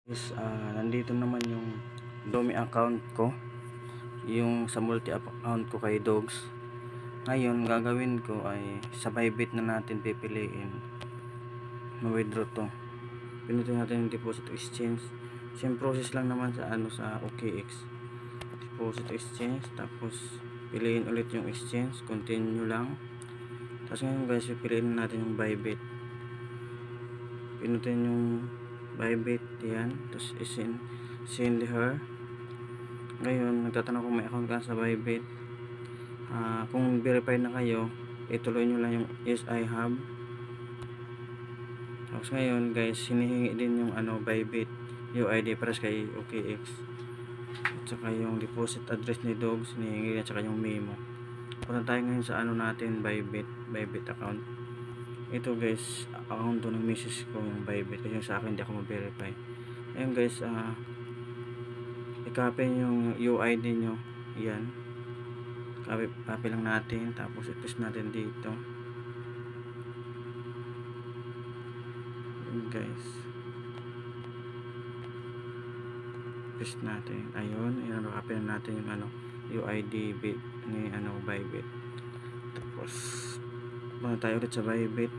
Nandito naman yung Domi account ko, yung sa multi account ko kay Dogs. Ngayon gagawin ko ay sa Bybit na natin pipiliin ma-withdraw to. Pinutin natin yung deposit exchange. Same process lang naman sa OKX. Deposit exchange, tapos piliin ulit yung exchange, continue lang. Tapos ngayon guys, pipiliin natin yung Bybit. Pinutin yung Bybit, yan. Tapos send her. Ngayon nagtatanong kung may account ka sa Bybit. Kung verified na kayo, ituloy nyo lang yung yes I have. Tapos ngayon guys, hinihingi din yung Bybit UID para kay OKX, at saka yung deposit address ni Dogs hinihingi, at saka yung memo. Punta tayo ngayon sa natin, Bybit account. Ito guys, account to ng misis ko yung Bybit, kasi sa akin hindi ako ma-verify. Ayun guys, i-copy yung UID nyo, yan, copy lang natin, tapos i-paste natin dito. Ayun guys, paste natin, ayun, copy lang natin yung UID ni Bybit. Tapos punta tayo ulit sa Bybit.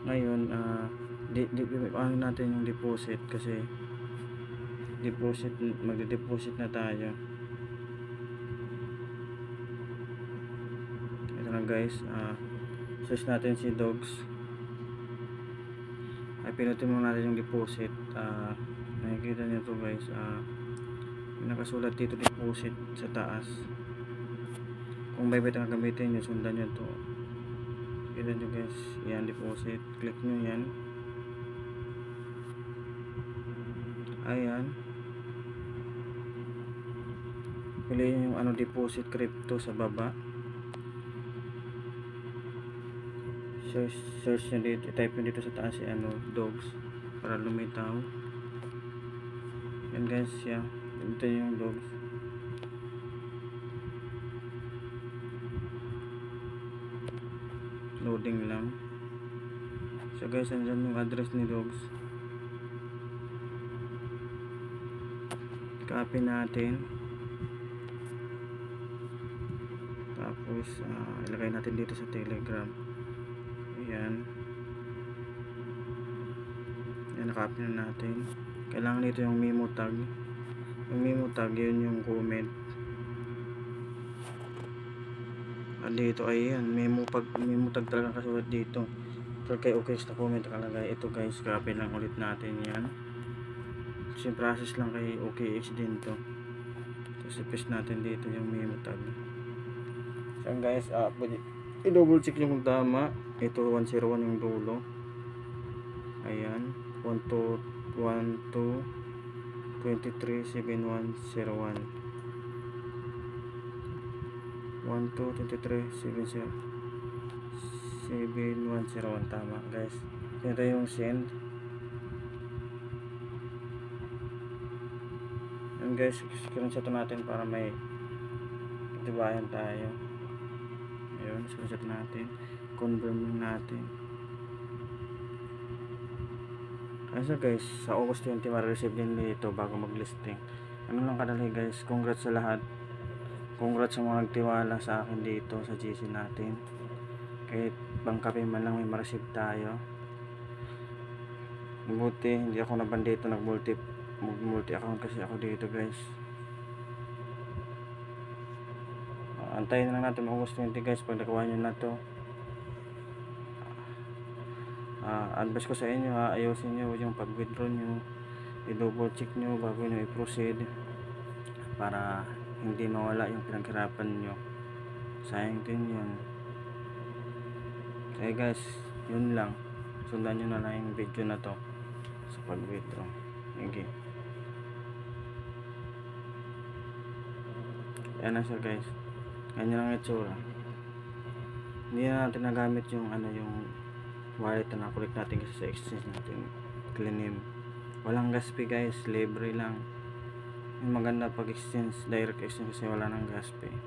Ngayon natin yung deposit, kasi magde-deposit na tayo. Ito na guys, search natin si Dogs, ay pinutin mo natin yung deposit. Nakikita nyo to guys, nakasulat dito deposit sa taas. Kung Bybit ang gamitin nyo, sundan nyo to. Kita nyo guys, yan, deposit, click nyo yan, ayan, piliin yung deposit crypto sa baba. Search nyo dito, type nyo dito sa taas si Dogs para lumitaw. Yan guys, yeah, ito yung Dogs. Loading lang. So guys, andyan yung address ni Dogs, copy natin, tapos ilagay natin dito sa Telegram. Ayan, nakapin na natin. Kailangan dito yung memo tag. Yung memo tag, yun yung comment. Dito ay yan, memo tag talaga kasulat dito. So kay OKX na comment nakalagay. Ito guys, copy lang ulit natin yan. Same process lang kay OKX din to. Tapos i-paste natin dito yung memo tag. So guys, i-double check yung tama. Ito 101 yung dulo. Ayan, 12 23 7101. 7101, tama guys. Ito yung send. And guys, screenshot natin para may katibayan tayo. Ayun, screenshot natin, confirm natin. Kasi guys, sa August 20 ma-receive din dito bago mag-listing. Ano lang kadali guys, congrats sa lahat. Congrats sa mga nagtiwala sa akin dito sa GC natin. Kahit pangkape man lang may ma-receive tayo. Buti hindi ako naban dito nag-multi account kasi ako dito guys. Antayin na lang natin August 20 guys, pag nagawa nyo na to. Advice ko sa inyo, ayusin nyo yung pag-withdraw nyo, i-double check nyo bago nyo i-proceed para hindi mawala yung pinaghirapan nyo. Sayang din yun. Okay guys, yun lang. Sundan nyo na lang yung video na to sa pag-withdraw. Okay. Ayan na siya guys. Ganyan lang itsura. Hindi na natin nagamit yung yung wallet na nakulik natin kasi sa exchange natin, Cleanim. Walang gas fee guys, libre lang. Yung maganda pag exchange, direct exchange kasi wala nang gas fee.